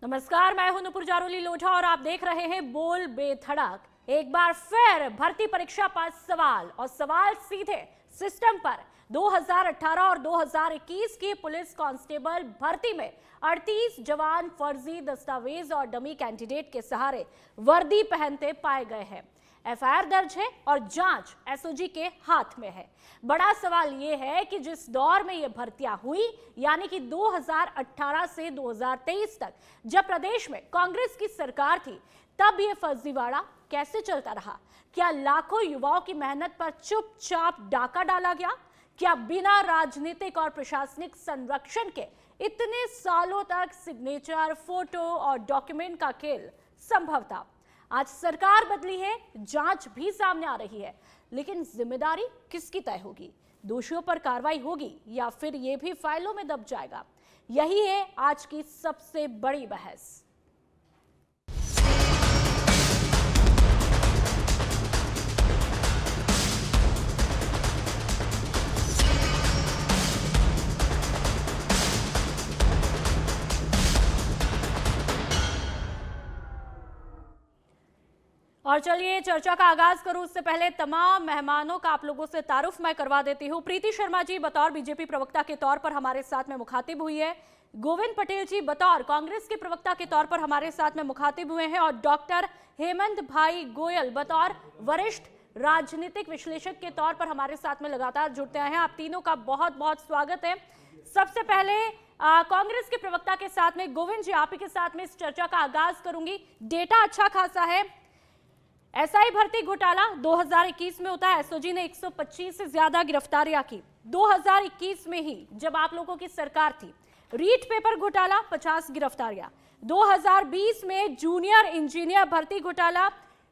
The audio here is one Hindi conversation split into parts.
नमस्कार, मैं हूं नुपुर जारोली लोढ़ा और आप देख रहे हैं बोल बेधड़क। एक बार फिर भर्ती परीक्षा पर सवाल और सवाल सीधे सिस्टम पर। 2018 और 2021 की पुलिस कांस्टेबल भर्ती में 38 जवान फर्जी दस्तावेज और डमी कैंडिडेट के सहारे वर्दी पहनते पाए गए हैं। एफआईआर दर्ज है और जांच एसओजी के हाथ में है। बड़ा सवाल यह है कि जिस दौर में ये भर्तियां हुई, यानी कि 2018 से 2023 तक, जब प्रदेश में कांग्रेस की सरकार थी, तब ये फर्जीवाड़ा कैसे चलता रहा? क्या लाखों युवाओं की मेहनत पर चुपचाप डाका डाला गया? क्या बिना राजनीतिक और प्रशासनिक संरक्षण के इतने सालों तक सिग्नेचर, फोटो और डॉक्यूमेंट का खेल संभव था? आज सरकार बदली है, जांच भी सामने आ रही है, लेकिन जिम्मेदारी किसकी तय होगी? दोषियों पर कार्रवाई होगी या फिर यह भी फाइलों में दब जाएगा? यही है आज की सबसे बड़ी बहस। और चलिए चर्चा का आगाज करूं उससे पहले तमाम मेहमानों का आप लोगों से तारुफ मैं करवा देती हूं। प्रीति शर्मा जी बतौर बीजेपी प्रवक्ता के तौर पर हमारे साथ में मुखातिब हुई है। गोविंद पटेल जी बतौर कांग्रेस के प्रवक्ता के तौर पर हमारे साथ में मुखातिब हुए हैं और डॉक्टर हेमंत भाई गोयल बतौर वरिष्ठ राजनीतिक विश्लेषक के तौर पर हमारे साथ में लगातार जुड़ते आए हैं। आप तीनों का बहुत बहुत स्वागत है। सबसे पहले कांग्रेस के प्रवक्ता के साथ में गोविंद जी, आप ही के साथ में इस चर्चा का आगाज करूंगी। डेटा अच्छा खासा है। एसआई भर्ती घोटाला 2021 में होता है। एसओजी ने 125 से ज्यादा गिरफ्तारियां की 2021 में ही, जब आप लोगों की सरकार थी। रीट पेपर घोटाला 50 गिरफ्तारियां। 2020 में जूनियर इंजीनियर भर्ती घोटाला,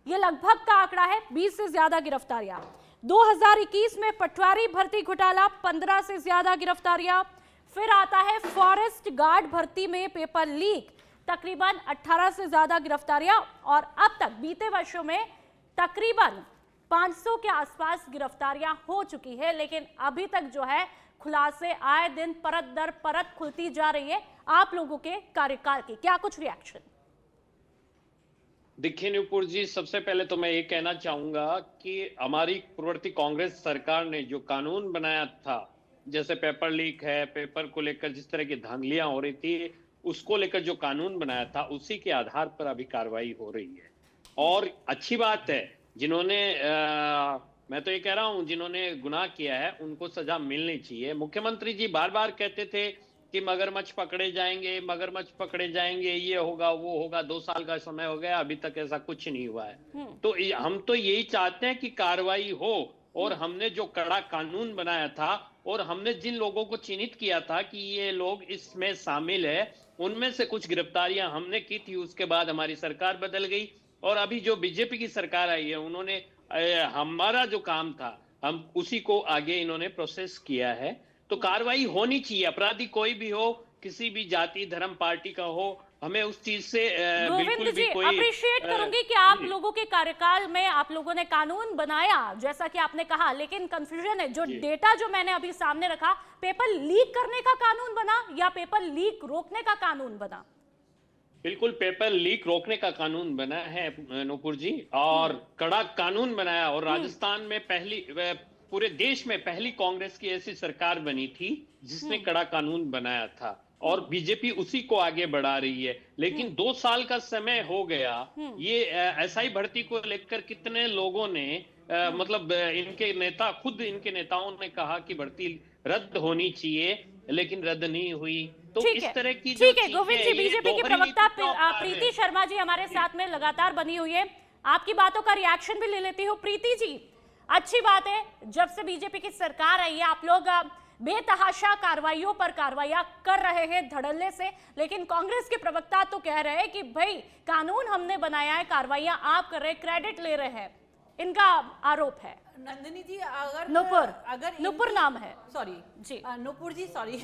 यह लगभग का आंकड़ा है, 20 से ज्यादा गिरफ्तारियां। 2021 में पटवारी भर्ती घोटाला, 15 से ज्यादा गिरफ्तारियां। फिर आता है फॉरेस्ट गार्ड भर्ती में पेपर लीक, तकरीबन 18 से ज्यादा गिरफ्तारियां। और अब तक बीते वर्षों में तकरीबन 500 के आसपास गिरफ्तारियां हो चुकी है, लेकिन अभी तक जो है खुलासे आए दिन परत दर परत खुलती जा रही है आप लोगों के कार्यकाल की। क्या कुछ रिएक्शन? देखिए नुपुर जी, सबसे पहले तो मैं ये कहना चाहूंगा कि हमारी पूर्ववर्ती कांग्रेस सरकार ने जो कानून बनाया था, जैसे पेपर लीक है, पेपर को लेकर जिस तरह की धांधलियां हो रही थी, उसको लेकर जो कानून बनाया था, उसी के आधार पर अभी कार्रवाई हो रही है। और अच्छी बात है, जिन्होंने मैं तो ये कह रहा हूं, जिन्होंने गुनाह किया है उनको सजा मिलनी चाहिए। मुख्यमंत्री जी बार बार कहते थे कि मगरमच्छ पकड़े जाएंगे, मगरमच्छ पकड़े जाएंगे, ये होगा वो होगा। 2 साल का समय हो गया, अभी तक ऐसा कुछ नहीं हुआ है। तो हम तो यही चाहते हैं कि कार्रवाई हो। और हमने जो कड़ा कानून बनाया था और हमने जिन लोगों को चिन्हित किया था कि ये लोग इसमें शामिल है, उनमें से कुछ गिरफ्तारियां हमने की थी। उसके बाद हमारी सरकार बदल गई और अभी जो बीजेपी की सरकार आई है, उन्होंने हमारा जो काम था, हम उसी को आगे इन्होंने प्रोसेस किया है। तो कार्रवाई होनी चाहिए। अपराधी कोई भी हो, किसी भी जाति धर्म पार्टी का हो, हमें उस चीज से बिल्कुल भी कोई अप्रिशिएट करूंगी कि आप लोगों के कार्यकाल में आप लोगों ने कानून बनाया, जैसा कि आपने कहा, लेकिन कंफ्यूजन है। जो डेटा जो मैंने अभी सामने रखा, पेपर लीक करने का कानून बना या पेपर लीक रोकने का कानून बना? बिल्कुल पेपर लीक रोकने का कानून बना है नुपुर जी, और कड़ा कानून बनाया। और राजस्थान में पूरे देश में पहली कांग्रेस की ऐसी सरकार बनी थी जिसने कड़ा कानून बनाया था, और बीजेपी उसी को आगे बढ़ा रही है। लेकिन 2 साल का समय हो गया। ये एसआई भर्ती को लेकर कितने लोगों ने मतलब इनके नेता, खुद इनके नेताओं ने कहा कि भर्ती रद्द होनी चाहिए, लेकिन रद्द नहीं हुई। तो इस तरह की जो ठीक है गोविंद जी, बीजेपी की प्रवक्ता प्रीति शर्मा जी हमारे साथ में लगातार बनी हुई है। आपकी बातों का रिएक्शन भी ले लेती हूँ। प्रीति जी, अच्छी बात है, जब से बीजेपी की सरकार आई है आप लोग बेतहाशा कार्रवाइयों पर कार्रवाइयां कर रहे हैं धड़ल्ले से, लेकिन कांग्रेस के प्रवक्ता तो कह रहे हैं कि भाई कानून हमने बनाया है, कार्रवाइयां आप कर रहे हैं, क्रेडिट ले रहे हैं, इनका आरोप है। नंदिनी जी, अगर नुपुर नाम है सॉरी जी। नुपुर जी, सॉरी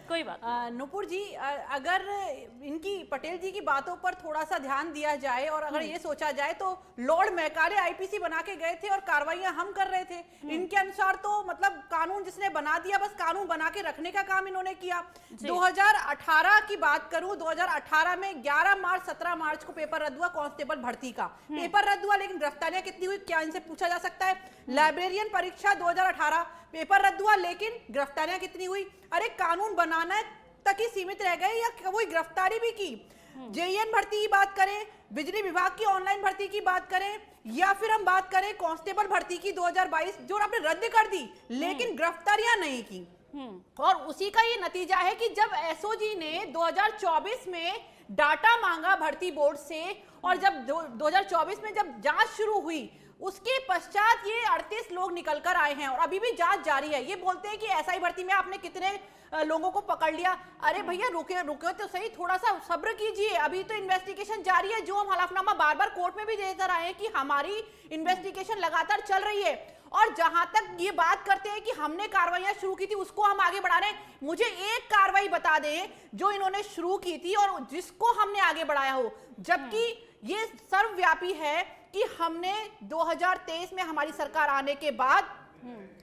कोई बात नुपुर जी, अगर इनकी पटेल जी की बातों पर थोड़ा सा ध्यान दिया जाए और अगर ये सोचा जाए तो लॉर्ड मैकाले आईपीसी बना के गए थे और कार्रवाइयां हम कर रहे थे। इनके अनुसार तो मतलब कानून जिसने बना दिया, बस कानून बना के रखने का काम इन्होंने किया। 2018 की बात करूं, 2018 में 11 मार्च 17 मार्च को पेपर रद्द हुआ कांस्टेबल भर्ती का। पेपर रद्द हुआ, लेकिन गिरफ्तारियां कितनी हुई क्या इनसे पूछा जा सकता है? लाइब्रेरियन परीक्षा 2018 पेपर रद्द हुआ, लेकिन गिरफ्तारियां कितनी हुई? अरे कानून बनाना तक ही सीमित रह गए या कोई गिरफ्तारी भी की? जेईएन भर्ती की बात करें, बिजली विभाग की ऑनलाइन भर्ती की बात करें, या फिर हम बात करें कांस्टेबल भर्ती की 2022 जो आपने रद्द कर दी, लेकिन गिरफ्तारियां नहीं की। और उसी का ये नतीजा है कि जब एसओजी ने 2024 में डाटा मांगा भर्ती बोर्ड से और जब 2024 में जब जांच शुरू हुई, उसके पश्चात ये 38 लोग निकल कर आए हैं और अभी भी जांच जारी है। ये बोलते हैं कि एसआई भर्ती में आपने कितने लोगों को पकड़ लिया। अरे भैया रुके रुके तो सही, थोड़ा सा सब्र कीजिए, अभी तो इन्वेस्टिगेशन जारी है। जो हम हलफनामा बार बार कोर्ट में भी देते रहे हैं कि हमारी इन्वेस्टिगेशन लगातार चल रही है। और जहां तक ये बात करते हैं कि हमने कार्रवाइयां शुरू की थी, उसको हम आगे बढ़ा रहे हैं। मुझे एक कार्रवाई बता दें जो इन्होंने शुरू की थी और जिसको हमने आगे बढ़ाया हो, जबकि ये सर्वव्यापी है कि हमने 2023 में हमारी सरकार आने के बाद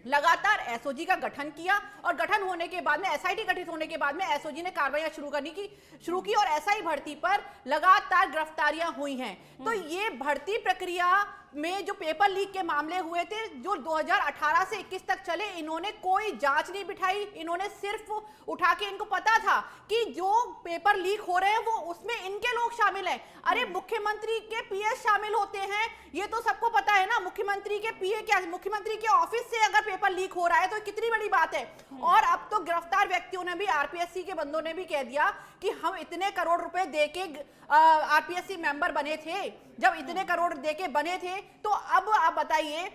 लगातार एसओजी का गठन किया और गठन होने के बाद में एसआईटी गठित होने के बाद में एसओजी ने कार्रवाइयां शुरू की और एसआई भर्ती पर लगातार गिरफ्तारियां हुई हैं। तो ये भर्ती प्रक्रिया में जो पेपर लीक के मामले हुए थे जो 2018 से 21 तक चले, इन्होंने कोई जांच नहीं बिठाई। इन्होंने सिर्फ उठा के, इनको पता था कि जो पेपर लीक हो रहे हैं वो उसमें इनके लोग शामिल हैं। अरे मुख्यमंत्री के पीए शामिल होते हैं, ये तो सबको पता है ना। मुख्यमंत्री के पीए क्या, मुख्यमंत्री के ऑफिस से अगर पेपर लीक हो रहा है तो कितनी बड़ी बात है। और अब तो गिरफ्तार व्यक्तियों ने भी, आरपीएससी के बंदों ने भी कह दिया कि हम इतने करोड़ रुपए देके आरपीएससी मेंबर बने थे। जब इतने करोड़ देके बने थे तो अब आप बताइए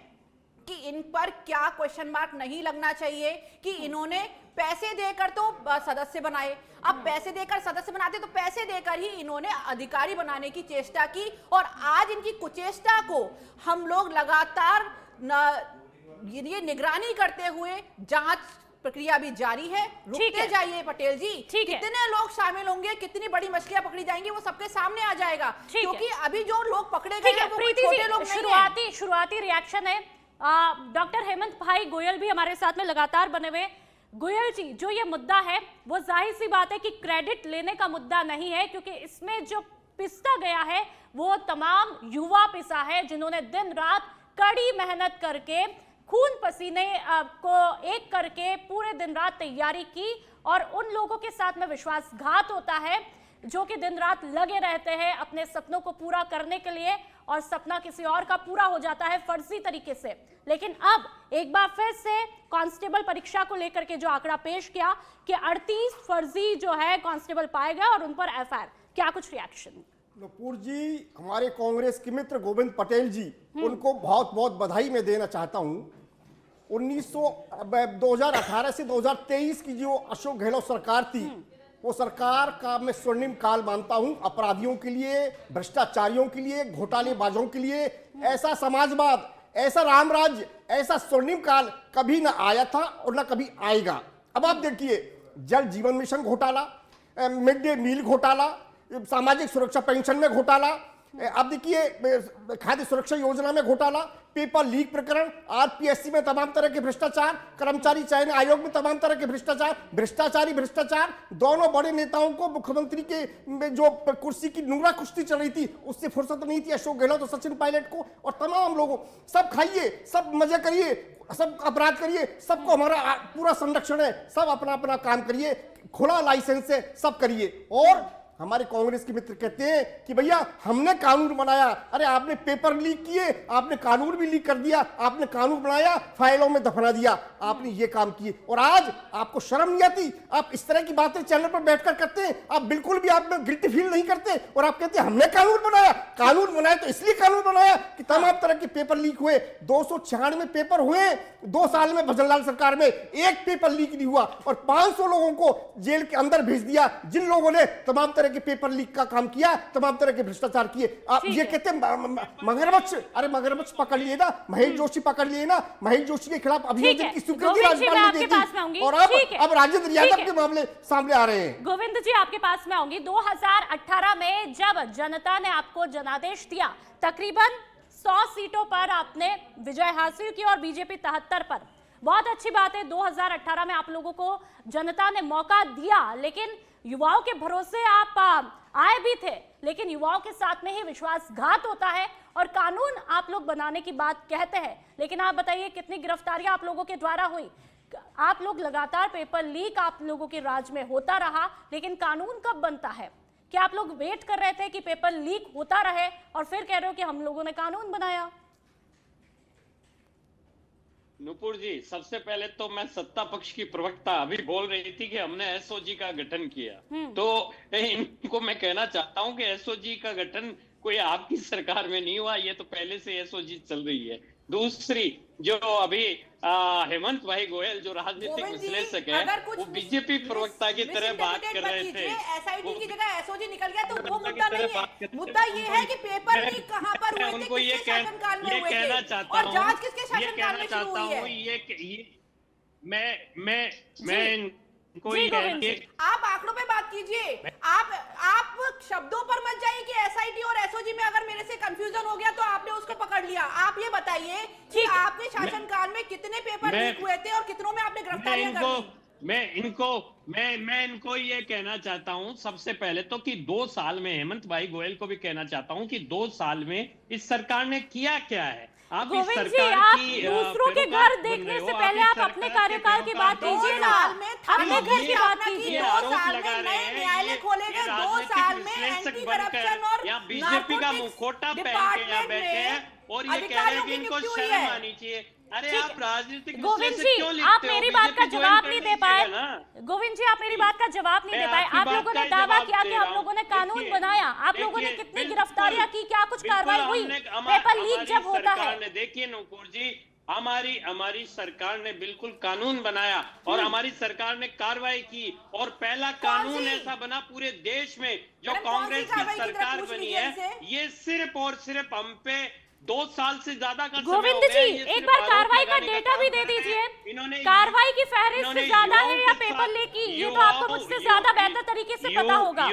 कि इन पर क्या क्वेश्चन मार्क नहीं लगना चाहिए कि इन्होंने पैसे देकर तो सदस्य बनाए। अब पैसे देकर सदस्य बनाते तो पैसे देकर ही इन्होंने अधिकारी बनाने की चेष्टा की और आज इनकी कुचेष्टा को हम लोग लगातार ये निगरानी करते हुए जांच प्रक्रिया भी जारी है। रुकते जाइए पटेल जी, कितने लोग शामिल होंगे, कितनी बड़ी मछलियां पकड़ी जाएंगी, वो सबके सामने आ जाएगा। क्योंकि अभी जो लोग पकड़े गए हैं वो छोटे लोग नहीं हैं। शुरुआती रिएक्शन है। डॉक्टर हेमंत भाई गोयल भी हमारे साथ में लगातार बने हुए। गोयल जी, जो ये मुद्दा है वो जाहिर सी बात है कि क्रेडिट लेने का मुद्दा नहीं है, क्योंकि इसमें जो पिसा गया है वो तमाम युवा पिसा है जिन्होंने दिन रात कड़ी मेहनत करके, खून पसीने को एक करके पूरे दिन रात तैयारी की। और उन लोगों के साथ में विश्वासघात होता है जो कि दिन रात लगे रहते हैं अपने सपनों को पूरा करने के लिए, और सपना किसी और का पूरा हो जाता है फर्जी तरीके से। लेकिन अब एक बार फिर से कांस्टेबल परीक्षा को लेकर के जो आंकड़ा पेश किया कि 38 फर्जी जो है कांस्टेबल पाए गए और उन पर एफआईआर, क्या कुछ रिएक्शन? नुपुर जी, हमारे कांग्रेस के मित्र गोविंद पटेल जी, उनको बहुत बहुत बधाई मैं देना चाहता हूं। 2018 से 2023 की जो अशोक गहलोत सरकार थी, वो सरकार का मैं स्वर्णिम काल मानता हूं। अपराधियों के लिए, भ्रष्टाचारियों के लिए, घोटालेबाजों के लिए ऐसा समाजवाद, ऐसा रामराज्य, ऐसा स्वर्णिम काल कभी ना आया था और ना कभी आएगा। अब आप देखिए, जल जीवन मिशन घोटाला, मिड डे मील घोटाला, सामाजिक सुरक्षा पेंशन में घोटाला, अब देखिए खाद्य सुरक्षा योजना में घोटाला, पेपर लीक प्रकरण, आरपीएससी में तमाम तरह के भ्रष्टाचार, कर्मचारी चयन आयोग में तमाम तरह के भ्रष्टाचार, भ्रष्टाचार। दोनों बड़े नेताओं को मुख्यमंत्री के जो कुर्सी की नूरा कुश्ती चल रही थी उससे फुर्सत नहीं थी अशोक गहलोत और सचिन पायलट को और तमाम लोगों। सब खाइए, सब मजे करिए, सब अपराध करिए, सबको हमारा पूरा संरक्षण है, सब अपना अपना काम करिए, खुला लाइसेंस है, सब करिए। और हमारे कांग्रेस के मित्र कहते हैं कि भैया हमने कानून बनाया। अरे आपने पेपर लीक किए, आपने कानून भी लीक कर दिया, आपने कानून बनाया, फाइलों में दफना दिया, आपने ये काम किए और आज आपको शर्म नहीं आती? आप इस तरह की बातें चैनल पर बैठकर करते हैं, आप बिल्कुल भी आप में गिल्टी फील नहीं करते और आप कहते हैं हमने कानून बनाया। कानून बनाया तो इसलिए कानून बनाया कि तमाम तरह के पेपर लीक हुए, 296 पेपर हुए 2 साल में भजनलाल सरकार में, एक पेपर लीक नहीं हुआ और 500 लोगों को जेल के अंदर भेज दिया जिन लोगों ने तमाम तरह के पेपर लीक का काम किया, तमाम तरह के भ्रष्टाचार किए। आप ये कहते हैं मगरमच्छ, अरे मगरमच्छ पकड़ लिए ना, महेश जोशी पकड़ लिए ना, महेश जोशी के खिलाफ अभियोजन की स्वीकृति राज्यपाल ने दी और अब राजेंद्र यादव के मामले सामने आ रहे हैं। गोविंद जी आपके पास में आऊंगी। 2018 में जब जनता ने आपको जनादेश दिया, तकरीबन 100 सीटों पर आपने विजय हासिल की और बीजेपी 73 पर। बहुत अच्छी बात है, 2018 में आप लोगों को जनता ने मौका दिया, लेकिन युवाओं के भरोसे आप आए भी थे, लेकिन युवाओं के साथ में ही विश्वासघात होता है और कानून आप लोग बनाने की बात कहते हैं, लेकिन आप बताइए कितनी गिरफ्तारियां आप लोगों के द्वारा हुई। आप लोग लगातार पेपर लीक आप लोगों के राज में होता रहा, लेकिन कानून कब बनता है? क्या आप लोग वेट कर रहे थे कि पेपर लीक होता रहे और फिर कह रहे हो कि हम लोगों ने कानून बनाया? नुपुर जी, सबसे पहले तो मैं सत्ता पक्ष की प्रवक्ता अभी बोल रही थी कि हमने एसओजी का गठन किया, तो इनको मैं कहना चाहता हूं कि एसओजी का गठन कोई आपकी सरकार में नहीं हुआ, ये तो पहले से एसओजी चल रही है। दूसरी, जो अभी हेमंत भाई गोयल जो राजनीतिक विश्लेषक है, वो बीजेपी प्रवक्ता की तरह बात कर रहे थे। एसआईटी की जगह एसओजी निकल गया, तो वो मुद्दा नहीं है। मुद्दा ये है कि पेपर लीक कहां पर हुए थे, किसके शासनकाल में हुए थे और जांच किसके शासनकाल में शुरू हुई है। मैं कोई आप आंकड़ों पे बात कीजिए, आप शब्दों पर मत जाइए कि एसआईटी और एसओजी में अगर मेरे से कंफ्यूजन हो गया तो आपने उसको पकड़ लिया। आप ये बताइए कि आपके शासनकाल में कितने पेपर लीक हुए थे और कितनों में आपने गिरफ्तारियां कर दी? मैं इनको ये कहना चाहता हूं सबसे पहले तो कि 2 साल में, हेमंत भाई गोयल को भी कहना चाहता हूं कि 2 साल में इस सरकार ने किया क्या है। आप गोविंद जी, आप दूसरों के घर देखने से पहले आप अपने कार्यकाल की बात कीजिए ना, अपने घर की बात कीजिए। 2 साल में नए न्यायालय खोले गए, 2 साल में एंटी करप्शन और यहाँ बीजेपी का मुखोटा पहन के यहाँ बैठे हैं और ये कह रहे हैं कि इनको शर्म आनी चाहिए। अरे आप राजनीतिक गोविंद जी, आप मेरी बात का जवाब नहीं दे पाए। गोविंद जी, आप मेरी बात का जवाब नहीं दे पाए। आप लोगों ने दावा किया कि हम लोगों ने कानून बनाया, आप लोगों ने कितनी गिरफ्तारियां की, क्या कुछ कार्रवाई हुई पेपर लीक जब होता है? देखिए नुपुर जी, हमारी सरकार ने बिल्कुल कानून बनाया और हमारी सरकार ने कार्रवाई की और पहला कानून ऐसा बना पूरे देश में जो कांग्रेस की सरकार बनी है, ये सिर्फ और सिर्फ हम पे 2 साल से ज्यादा का गोविंद जी, एक बार कार्रवाई का डेटा भी दे दीजिए। कार्रवाई की फहरिस्त ज्यादा है या पेपर लीक की, ये तो आपको मुझसे ज्यादा बेहतर तरीके से पता होगा।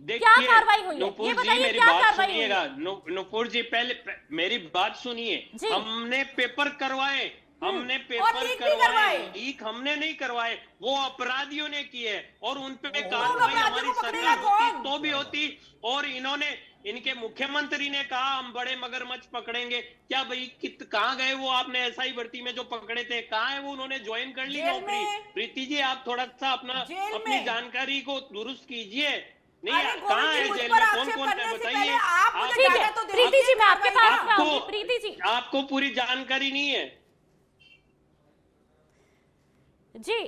क्या कार्रवाई हुई है ये बताइए, क्या कार्रवाई हुई है? नुपुर जी, पहले मेरी बात सुनिए। हमने पेपर करवाए, हमने पेपर करवाए, लीक हमने नहीं करवाए, वो अपराधियों ने किए और उन पे कार्रवाई हमारी सरकार होती तो भी होती। और इनके मुख्यमंत्री ने कहा हम बड़े मगरमच्छ पकड़ेंगे। क्या भाई कहाँ गए वो? आपने एसआई भर्ती में जो पकड़े थे कहाँ है वो? उन्होंने ज्वाइन कर ली नौकरी। प्रीति जी, आप थोड़ा सा अपनी जानकारी को दुरुस्त कीजिए। नहीं, कहाँ है जेल में, कौन कौन है बताइए। प्रीति जी, मैं आपके पास में आऊंगी। प्रीति जी, आपको पूरी जानकारी नहीं है जी।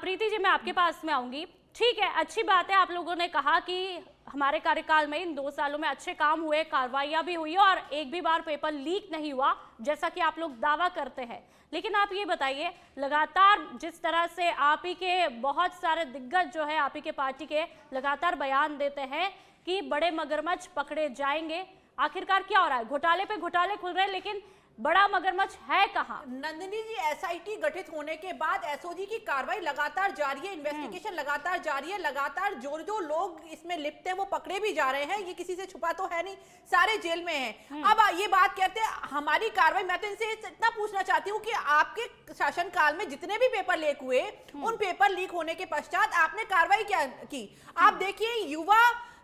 प्रीति जी, मैं आपके पास में आऊंगी। ठीक है, अच्छी बात है, आप लोगों ने कहा कि हमारे कार्यकाल में इन 2 सालों में अच्छे काम हुए, कार्रवाइयां भी हुई और एक भी बार पेपर लीक नहीं हुआ, जैसा कि आप लोग दावा करते हैं। लेकिन आप ये बताइए, लगातार जिस तरह से आप ही के बहुत सारे दिग्गज जो है, आप ही के पार्टी के लगातार बयान देते हैं कि बड़े मगरमच्छ पकड़े जाएंगे, आखिरकार क्या हो रहा है? घोटाले पे घोटाले खुल रहे हैं, लेकिन बड़ा मगरमच्छ है कहां? नंदिनी जी, एसआईटी गठित होने के बाद एसओजी की कार्रवाई लगातार जारी है, इन्वेस्टिगेशन लगातार जारी है, लगातार जो लोग इसमें लिप्त हैं वो पकड़े भी जा रहे हैं, ये किसी से छुपा तो है नहीं, सारे जेल में हैं। अब ये बात कहते हैं हमारी कार्रवाई, मैं तो इनसे इतना पूछना चाहती हूँ कि आपके शासनकाल में जितने भी पेपर लीक हुए, उन पेपर लीक होने के पश्चात आपने कार्रवाई क्या की? आप देखिए, युवा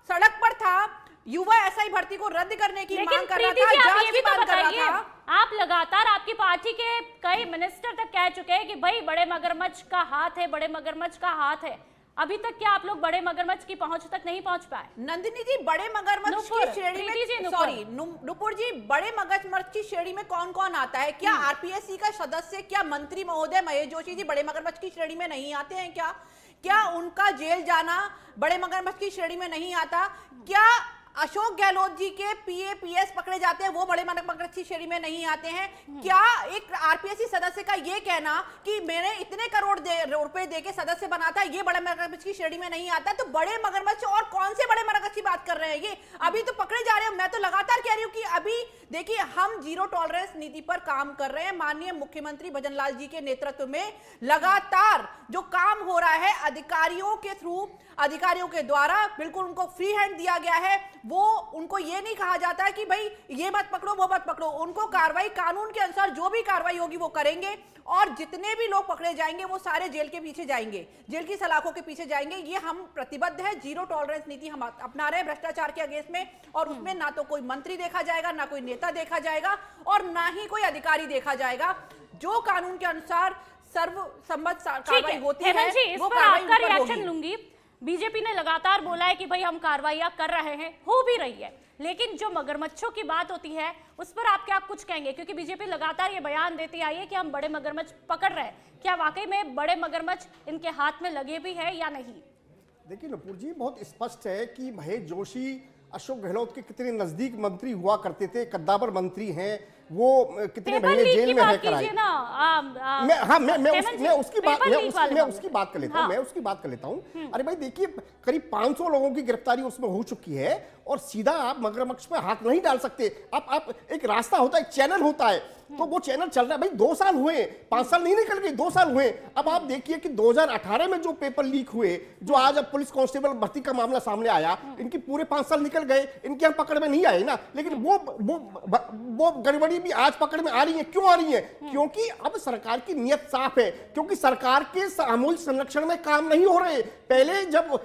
सड़क पर था, युवा एसआई भर्ती को रद्द करने की मांग कर रहा था, जांच की मांग कर रहा था। आप लगातार, आपकी पार्टी के कई मिनिस्टर तक कह चुके हैं कि भाई बड़े मगरमच्छ का हाथ है, बड़े मगरमच्छ का हाथ है। अभी तक क्या आप लोग बड़े मगरमच्छ की पहुंच तक नहीं पहुंच पाए? नंदिनी जी, बड़े मगरमच्छ की श्रेणी में, सॉरी नुपुर जी, बड़े मगरमच्छ की श्रेणी में कौन कौन आता है? क्या आरपीएससी का सदस्य, क्या मंत्री महोदय महेश जोशी जी बड़े मगरमच्छ की श्रेणी में नहीं आते हैं क्या उनका जेल जाना बड़े मगरमच्छ की श्रेणी में नहीं आता? क्या अशोक गहलोत जी के पीए पीएस पकड़े जाते हैं, वो बड़े मगरमच्छ श्रेणी में नहीं आते हैं। क्या एक आरपीएससी सदस्य का ये कहना कि मैंने इतने करोड़ रुपए दे के सदस्य बना था, ये बड़े मगरमच्छ की श्रेणी में नहीं आता? तो बड़े मगरमच्छ और कौन से बड़े मगरमच्छ की बात कर रहे हैं? ये अभी तो पकड़े जा रहे हैं। मैं तो लगातार कह रही हूँ कि अभी देखिए, हम जीरो टॉलरेंस नीति पर काम कर रहे हैं। माननीय मुख्यमंत्री भजनलाल जी के नेतृत्व में लगातार जो काम हो रहा है अधिकारियों के थ्रू, अधिकारियों के द्वारा, बिल्कुल उनको फ्री हैंड दिया गया है। वो उनको ये नहीं कहा जाता है कि भाई ये मत पकड़ो वो मत पकड़ो। उनको कार्रवाई कानून के अनुसार जो भी कार्रवाई होगी वो करेंगे, और जितने भी लोग पकड़े जाएंगे वो सारे जेल के पीछे जाएंगे, जेल की सलाखों के पीछे जाएंगे। ये हम प्रतिबद्ध है, जीरो टॉलरेंस नीति हम अपना रहे हैं भ्रष्टाचार के अगेंस्ट में। और उसमें ना तो कोई मंत्री देखा जाएगा, ना कोई नेता देखा जाएगा, और ना ही कोई अधिकारी देखा जाएगा। जो कानून के अनुसार सर्वसम्मत कार्रवाई होती है वो कार्रवाई आपका रिएक्शन लूंगी। बीजेपी ने लगातार बोला है कि भाई हम कार्रवाइयां कर रहे हैं, हो भी रही है, लेकिन जो मगरमच्छों की बात होती है उस पर आप क्या कुछ कहेंगे? क्योंकि बीजेपी लगातार ये बयान देती आई है कि हम बड़े मगरमच्छ पकड़ रहे हैं। क्या वाकई में बड़े मगरमच्छ इनके हाथ में लगे भी है या नहीं? देखिए नुपुर जी, बहुत स्पष्ट है कि महेश जोशी अशोक गहलोत के कितने नजदीक मंत्री हुआ करते थे, कद्दावर मंत्री हैं, वो कितने महीने जेल में रहकर आए। मैं उसकी बात कर लेता हूं। अरे भाई देखिए, करीब 500 लोगों की गिरफ्तारी उसमें हो चुकी है, और सीधा आप मगरमच्छ पे हाथ नहीं डाल सकते। आप एक रास्ता होता है, एक चैनल होता है, तो वो चैनल चल रहा है। भाई 2 साल हुए, 5 साल नहीं निकल गए, 2 साल हुए। अब आप देखिए कि 2018 में जो पेपर लीक हुए, जो आज अब पुलिस कांस्टेबल भर्ती का मामला सामने आया, इनकी पूरे 5 साल निकल गए, इनके यहाँ पकड़ में नहीं आए ना। लेकिन वो गड़बड़ी भी आज पकड़ में आ रही है। क्यों आ रही है? क्योंकि अब सरकार की नीयत साफ है, क्योंकि सरकार के सामूहिक संरक्षण में काम नहीं हो रहे। पहले जब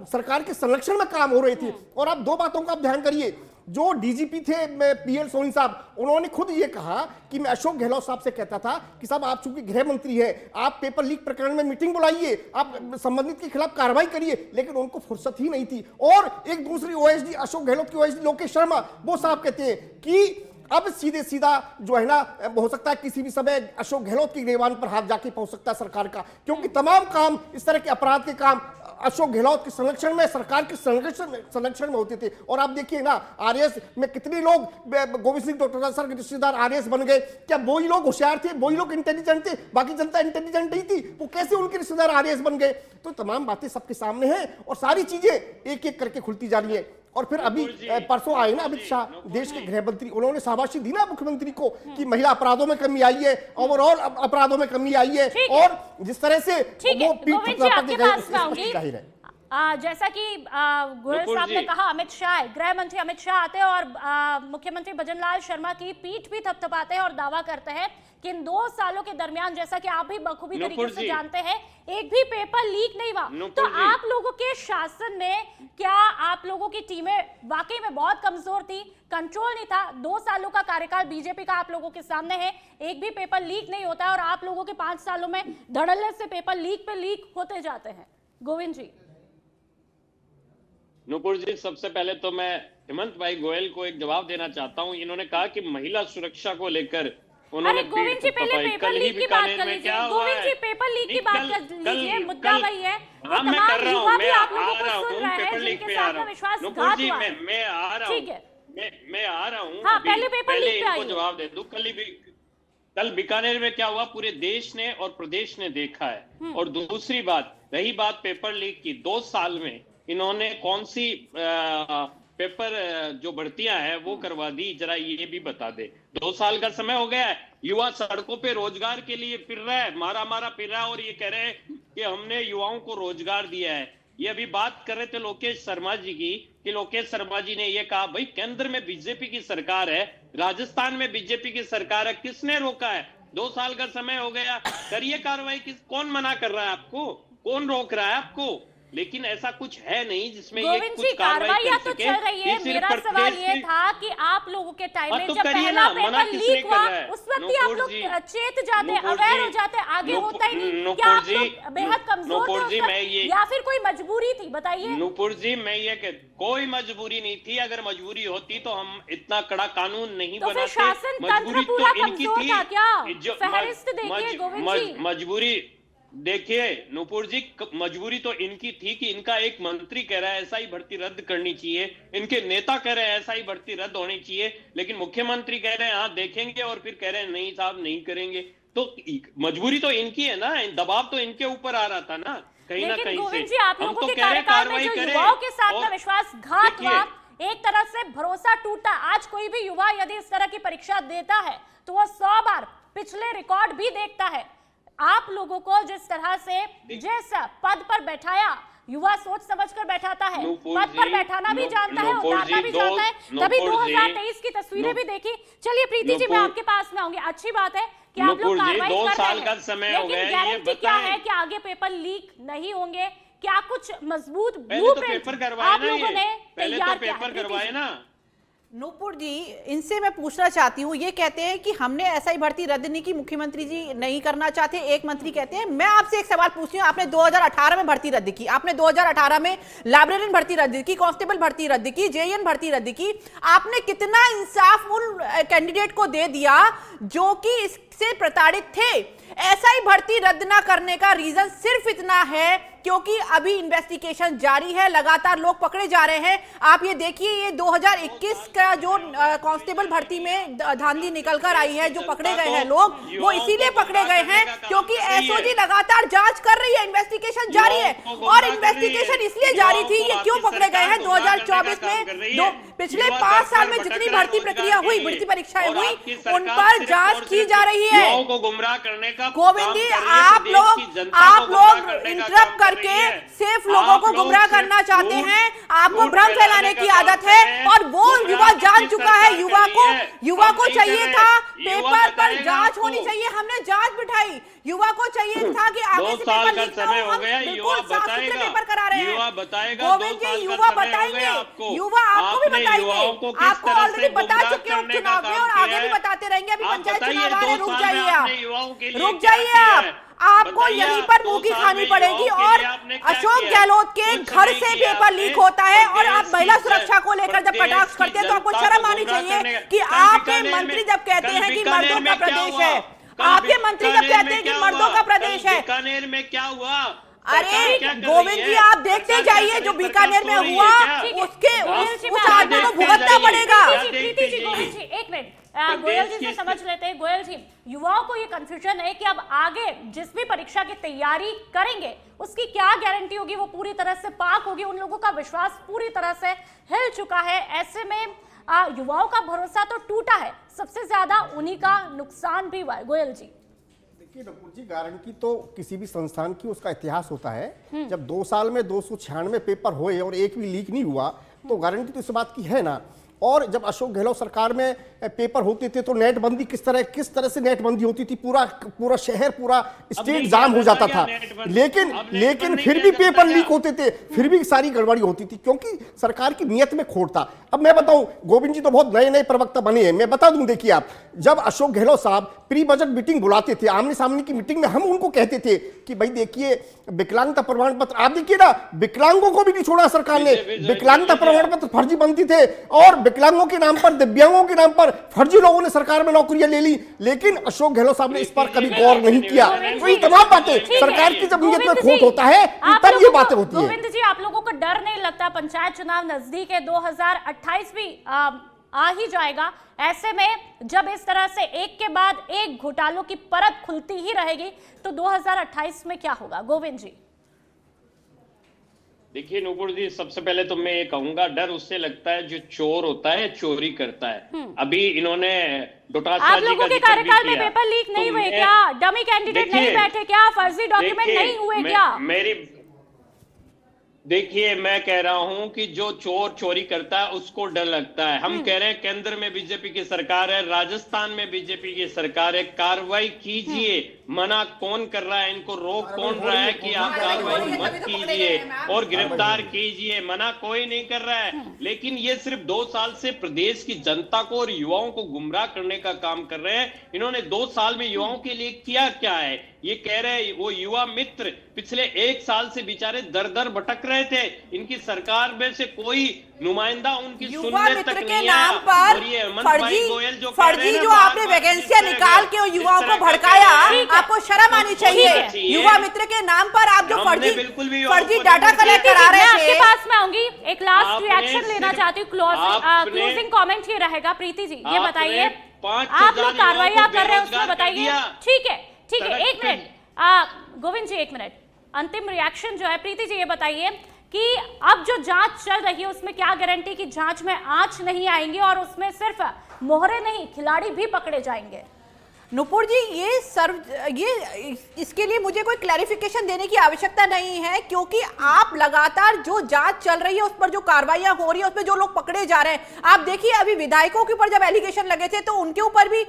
सरकार के संरक्षण में काम हो रही थी। और आप 2 बातों का आप ध्यान करिए। जो डीजीपी थे पीएल सोनी साहब, उन्होंने खुद ये कहा कि मैं अशोक गहलोत साहब से कहता था कि साहब आप चूंकि गृह मंत्री हैं, आप पेपर लीक प्रकरण में मीटिंग बुलाइए, आप संबंधित के खिलाफ कार्रवाई करिए। लेकिन उनको फुर्सत ही नहीं थी। और एक दूसरी ओएसडी, अशोक गहलोत की ओएसडी लोकेश शर्मा, वो साहब कहते हैं कि अब सीधे सीधा जो है ना, हो सकता है किसी भी समय अशोक गहलोत की गिरबान पर हाथ जाके पहुंच सकता है सरकार का, क्योंकि तमाम काम, इस तरह के अपराध के काम अशोक गहलोत के संरक्षण में, सरकार के संरक्षण में होते थे। और आप देखिए ना, आरएस में कितने लोग, गोविंद सिंह डॉक्टर सर के रिश्तेदार आरएस बन गए। क्या वही लोग होशियार थे, वही लोग इंटेलिजेंट थे, बाकी जनता इंटेलिजेंट नहीं थी? वो कैसे उनके रिश्तेदार आरएस बन गए? तो तमाम बातें सबके सामने हैं, और सारी चीजें एक एक करके खुलती जा रही है। और फिर अभी परसों आए ना अमित शाह, देश के गृह मंत्री, उन्होंने शाबाशी दी ना मुख्यमंत्री को कि महिला अपराधों में कमी आई है, ओवरऑल अपराधों में कमी आई है। और जिस तरह से वो पीठ जाहिर है, जैसा कि गोयल साहब ने कहा, अमित शाह, गृह मंत्री अमित शाह आते हैं और मुख्यमंत्री भजनलाल शर्मा की पीठ भी थपथपाते हैं और दावा करते हैं कि इन 2 सालों के दरमियान, जैसा कि आप भी बखूबी तरीके से जानते हैं, एक भी पेपर लीक नहीं हुआ। तो आप लोगों के शासन में, क्या आप लोगों की टीमें वाकई में बहुत कमजोर थी, कंट्रोल नहीं था? 2 सालों का कार्यकाल बीजेपी का आप लोगों के सामने है, एक भी पेपर लीक नहीं होता है, और आप लोगों के 5 सालों में धड़ल्ले से पेपर लीक पे लीक होते जाते हैं। गोविंद जी। नुपुर जी, सबसे पहले तो मैं हेमंत भाई गोयल को एक जवाब देना चाहता हूं। इन्होंने कहा कि महिला सुरक्षा को लेकर उन्होंने, गोविंद जी पहले पेपर लीक की बात कर लीजिए। गोविंद जी पेपर लीक की बात कर लीजिए, मुद्दा वही है। हाँ, मैं कर रहा हूँ, मैं आ रहा हूँ पेपर लीक पे आ रहा हूँ। नुपुर जी, मैं आ रहा हूँ, मैं आ रहा हूँ। पहले इनको जवाब दे दूं। कल बीकानेर में क्या हुआ पूरे देश ने और प्रदेश ने देखा है। और दूसरी बात, रही बात पेपर लीक की, 2 साल में इन्होंने कौन सी पेपर जो भर्तियां हैं वो करवा दी, जरा ये भी बता दे। 2 साल का समय हो गया है, युवा सड़कों पे रोजगार के लिए फिर रहा है, मारा फिर रहा है, और ये कह रहे हैं कि हमने युवाओं को रोजगार दिया है। ये अभी बात कर रहे थे लोकेश शर्मा जी की, कि लोकेश शर्मा जी ने ये कहा, भाई केंद्र में बीजेपी की सरकार है, राजस्थान में बीजेपी की सरकार है, किसने रोका है? 2 साल का समय हो गया, करिए कार्रवाई। कौन मना कर रहा है आपको? कौन रोक रहा है आपको? लेकिन ऐसा कुछ है नहीं जिसमें ये कुछ कार्रवाई कर सके। चल रही है। मेरा सवाल ये था कि आप लोगों के टाइम में जब पहला पेपर लीक हुआ, उस वक्त ही आप लोग चेत जाते, अवेयर हो जाते, आगे होता ही नहीं। क्या आप लोग बेहद कमजोर थे या फिर कोई मजबूरी थी? बताइए नूपुर जी। मैं ये कोई मजबूरी नहीं थी। अगर मजबूरी होती तो हम इतना कड़ा कानून नहीं बनाते। शासन तंत्र पूरा कमजोर था क्या? फहरिस्त देखिए गोविंद जी। देखिए नूपुर जी, मजबूरी तो इनकी थी कि इनका एक मंत्री कह रहा है एसआई भर्ती रद्द करनी चाहिए, इनके नेता कह रहे हैं एसआई भर्ती रद्द होनी चाहिए, लेकिन मुख्यमंत्री कह रहे हैं हाँ देखेंगे, और फिर कह रहे हैं नहीं साहब नहीं करेंगे। तो मजबूरी तो इनकी है ना, दबाव तो इनके ऊपर आ रहा था ना कहीं ना लेकिन कहीं गोविंद से। जी, आप हम लोगों तो के कह रहे हैं कार्यकाल में कार्रवाई जो करें। युवाओं के साथ में और विश्वासघात देखिए, हुआ, एक तरह से भरोसा टूटा। आज कोई भी युवा यदि इस तरह की परीक्षा देता है तो वह 100 बार पिछले रिकॉर्ड भी देखता है। आप लोगों को जिस तरह से जिस पद पर बैठाया, युवा सोच समझकर बैठाता है, पद पर बैठाना भी जानता है, उतारना भी जानता है। तभी 2023 की तस्वीरें भी देखी। चलिए प्रीति जी, मैं आपके पास में आऊंगी। अच्छी बात है कि आप लोग कार्रवाई कर रहे हैं, 2 साल का समय हो गया है, लेकिन गारंटी क्या है कि आगे पेपर लीक नहीं होंगे? क्या कुछ मजबूत ब्लूप्रिंट आप लोगों ने तैयार किया है? करवाए ना नूपुर जी, इनसे मैं पूछना चाहती हूँ, ये कहते हैं कि हमने एसआई भर्ती रद्द नहीं की, मुख्यमंत्री जी नहीं करना चाहते, एक मंत्री कहते हैं। मैं आपसे एक सवाल पूछती हूँ, आपने 2018 में भर्ती रद्द की, आपने 2018 में लाइब्रेरियन भर्ती रद्द की, कांस्टेबल भर्ती रद्द की, जेईएन भर्ती रद्द की। आपने कितना इंसाफ उन कैंडिडेट को दे दिया जो कि इससे प्रताड़ित थे? एसआई भर्ती रद्द ना करने का रीजन सिर्फ इतना है क्योंकि अभी इन्वेस्टिगेशन जारी है, लगातार लोग पकड़े जा रहे हैं। आप ये देखिए, ये 2021 का जो कांस्टेबल भर्ती में धांधली निकल कर आई है, जो पकड़े गए हैं लोग, वो इसीलिए पकड़े गए हैं क्योंकि एसओजी लगातार जांच कर रही है, इन्वेस्टिगेशन जारी है। और इन्वेस्टिगेशन इसलिए जारी थी, ये क्यों पकड़े गए हैं? 2024 में पिछले 5 साल में जितनी भर्ती प्रक्रिया हुई, भर्ती परीक्षाएं हुई, उन पर जांच की जा रही है। गुमराह करने का गोविंद जी, आप लोग इंटरप्ट करके सिर्फ लोगों को गुमराह करना चाहते हैं, आपको भ्रम फैलाने की आदत है। और वो युवा जान चुका है, युवा को चाहिए था पेपर पर जांच होनी चाहिए, हमने जांच बिठाई। युवा को चाहिए था कि आगे से पेपर लीक ना हो, हम बिल्कुल साफ सुथरे पेपर करा रहे हैं। गोविंद जी, युवा बताएंगे, युवा आपको भी बताएंगे, आपको ऑलरेडी बता चुके हैं उपचुनाव में और आगे भी बताते रहेंगे। अभी पंचायत चुनाव आ रहे हैं, रुक जाइए आप, रुक जाइए आप, आपको यहीं पर मुंह की खानी पड़ेगी। और अशोक गहलोत के घर से पेपर लीक होता है और आप महिला सुरक्षा को लेकर जब कटाक्ष करते हैं तो आपको शर्म आनी चाहिए कि आपके मंत्री जब कहते हैं कि मर्दों का प्रदेश है, आपके मंत्री जब कहते हैं कि मर्दों का प्रदेश है। बीकानेर में क्या हुआ? अरे गोविंद जी, आप देखते जाइए, जो बीकानेर में हुआ उसके उस आदमी को भुगतना पड़ेगा। प्रीति जी, गोविंद जी, एक मिनट, गोयल जी से समझ लेते हैं। गोयल जी, युवाओं को ये कंफ्यूजन है कि अब आगे जिस भी परीक्षा की तैयारी करेंगे उसकी क्या गारंटी होगी, वो पूरी तरह से पाक होगी? उन लोगों का विश्वास पूरी तरह से हिल चुका है। ऐसे में युवाओं का भरोसा तो टूटा है, सबसे ज्यादा उन्हीं का नुकसान भी हुआ है। गोयल जी, देखिए नकुल जी, गारंटी तो किसी भी संस्थान की उसका इतिहास होता है। जब 2 साल में 296 पेपर हुए और एक भी लीक नहीं हुआ तो गारंटी तो इस बात की है ना। और जब अशोक गहलोत सरकार में पेपर होते थे तो नेटबंदी किस तरह से नेटबंदी होती थी, पूरा शहर, पूरा स्टेट जाम हो जाता था। लेकिन फिर भी पेपर लीक होते थे, फिर भी सारी गड़बड़ी होती थी क्योंकि सरकार की नीयत में खोट था। अब मैं बताऊं, गोविंद जी तो बहुत नए प्रवक्ता बने हैं, मैं बता दूं, देखिए आप, जब अशोक गहलोत साहब प्री बजट मीटिंग बुलाते थे, आमने सामने की मीटिंग में हम उनको कहते थे कि भाई देखिए विकलांगता प्रमाण पत्र, आप देखिए ना, विकलांगों को भी नहीं छोड़ा सरकार ने, विकलांगता प्रमाण पत्र फर्जी बनती थे और विकलांगों के नाम पर, दिव्यांगों के नाम पर फर्जी लोगों ने सरकार में नौकरियां ले ली। लेकिन अशोक गहलोत साहब ने इस पर कभी गौर नहीं किया। तो ये तमाम बातें सरकार की जब नीयत में खोट होता है तब ये बातें होती है। गोविंद जी, आप लोगों को डर नहीं लगता? पंचायत चुनाव नजदीक है, 2028 भी आ ही जाएगा। ऐसे में जब इस तरह से एक के बाद एक घोटालों की परत खुलती ही रहेगी तो 2028 में क्या होगा? गोविंद जी, देखिए नूपुर जी, सबसे पहले तो मैं ये कहूंगा, डर उससे लगता है जो चोर होता है, चोरी करता है। अभी इन्होंने डोटासरा आप जी लोगों का के जिक्र भी कार्यकाल में किया। पेपर लीक नहीं तो हुए क्या? डमी कैंडिडेट नहीं बैठे क्या? फर्जी डॉक्यूमेंट नहीं हुए क्या? देखिए मैं कह रहा हूं कि जो चोर चोरी करता है उसको डर लगता है। हम कह रहे हैं केंद्र में बीजेपी की सरकार है, राजस्थान में बीजेपी की सरकार है, कार्रवाई कीजिए। मना कौन कर रहा है? इनको रोक कौन रहा है कि आप कार्रवाई मत कीजिए और गिरफ्तार कीजिए? मना कोई नहीं कर रहा है। लेकिन ये सिर्फ 2 साल से प्रदेश की जनता को और युवाओं को गुमराह करने का काम कर रहे हैं। इन्होंने 2 साल में युवाओं के लिए किया क्या है? ये कह रहे हैं वो युवा मित्र पिछले 1 साल से बेचारे दर दर भटक रहे थे। इनकी सरकार में से कोई नुमाइंदा उनकी युवा सुनने मित्र तक के नहीं नाम आया। पर और ये हेमंत भाई गोयल जो कह रहे फर्जी हैं ना, जो बार आपने बार वैकेंसियां इस तरह निकाल का- के और इस युवाओं तरह को का भड़काया, कह रहे हैं। आपको शर्म आनी चाहिए। चाहिए। युवा मित्र के नाम पर आप जो हमने फर्जी बिल्कुल भी युवाओं फर्जी को डाटा नहीं कलेक्ट किया। करा मैं रहे आपके थे। पास में आऊंगी। एक लास्ट आपने रिएक्शन लेना सिर्फ- चाहती हूँ। आपने- क्लोजिंग कमेंट ये रहेगा। प्रीति जी, ये आपने बताइए, 5,000 आप लोग कार्रवाई युवाओं को कर रहे हैं, उसमें बेरोजगार कर बताइए। दिया। ठीक है, ठीक है, सड़क एक पे- मिनट गोविंद जी, एक मिनट अंतिम रिएक्शन जो है। प्रीति जी, ये बताइए कि अब जो जांच चल रही है उसमें क्या गारंटी कि जांच में आंच नहीं आएंगी और उसमें सिर्फ मोहरे नहीं, खिलाड़ी भी पकड़े जाएंगे? नुपुर जी, ये इसके लिए मुझे कोई क्लैरिफिकेशन देने की आवश्यकता नहीं है, क्योंकि आप लगातार जो जांच चल रही है उस पर जो कार्रवाइयां हो रही है, उस पर जो लोग पकड़े जा रहे हैं, आप देखिए अभी विधायकों के ऊपर जब एलिगेशन लगे थे तो उनके ऊपर भी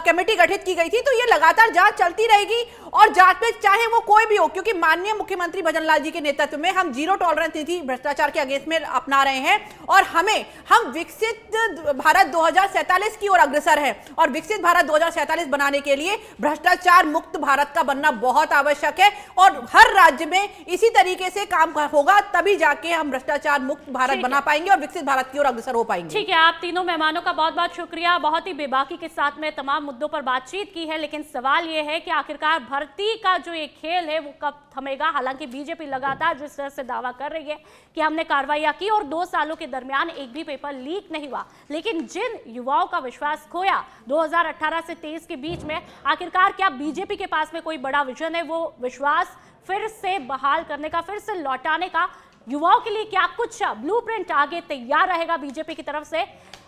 कमेटी गठित की गई थी। तो ये लगातार जांच चलती रहेगी और जांच में चाहे वो कोई भी हो, क्योंकि माननीय मुख्यमंत्री भजन लाल जी के नेतृत्व में हम जीरो टॉलरेंस नीति भ्रष्टाचार के अगेंस्ट में अपना रहे हैं और हम विकसित भारत 2047 की ओर अग्रसर है और विकसित भारत 2047 बनाने के लिए भ्रष्टाचार मुक्त भारत का बनना बहुत आवश्यक है और हर राज्य में इसी तरीके से काम होगा, तभी जाके हम भ्रष्टाचार मुक्त भारत बना पाएंगे और विकसित भारत की ओर अग्रसर हो पाएंगे। ठीक है, आप तीनों मेहमानों का बहुत बहुत शुक्रिया। बहुत ही बेबाकी के साथ में तमाम मुद्दों पर बातचीत की है, लेकिन सवाल यह है कि आखिरकार भर्ती का जो ये खेल है वो कब थमेगा। हालांकि बीजेपी लगातार जिस तरह से दावा कर रही है कि हमने कार्रवाइयां की और 2 सालों के दरमियान एक भी पेपर लीक नहीं हुआ, लेकिन जिन युवाओं का विश्वास खोया 2018 से 23 के बीच में, आखिरकार क्या बीजेपी के पास में कोई बड़ा विजन है वो विश्वास फिर से बहाल करने का, फिर से लौटाने का? युवाओं के लिए क्या कुछ ब्लूप्रिंट आगे तैयार रहेगा बीजेपी की तरफ से?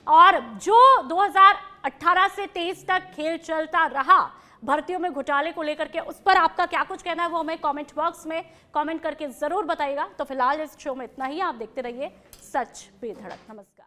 और जो 2018 से 23 तक खेल चलता रहा भर्तियों में घोटाले को लेकर के, उस पर आपका क्या कुछ कहना है वो हमें कमेंट बॉक्स में कमेंट करके जरूर बताइएगा। तो फिलहाल इस शो में इतना ही। आप देखते रहिए सच बेधड़क। नमस्कार।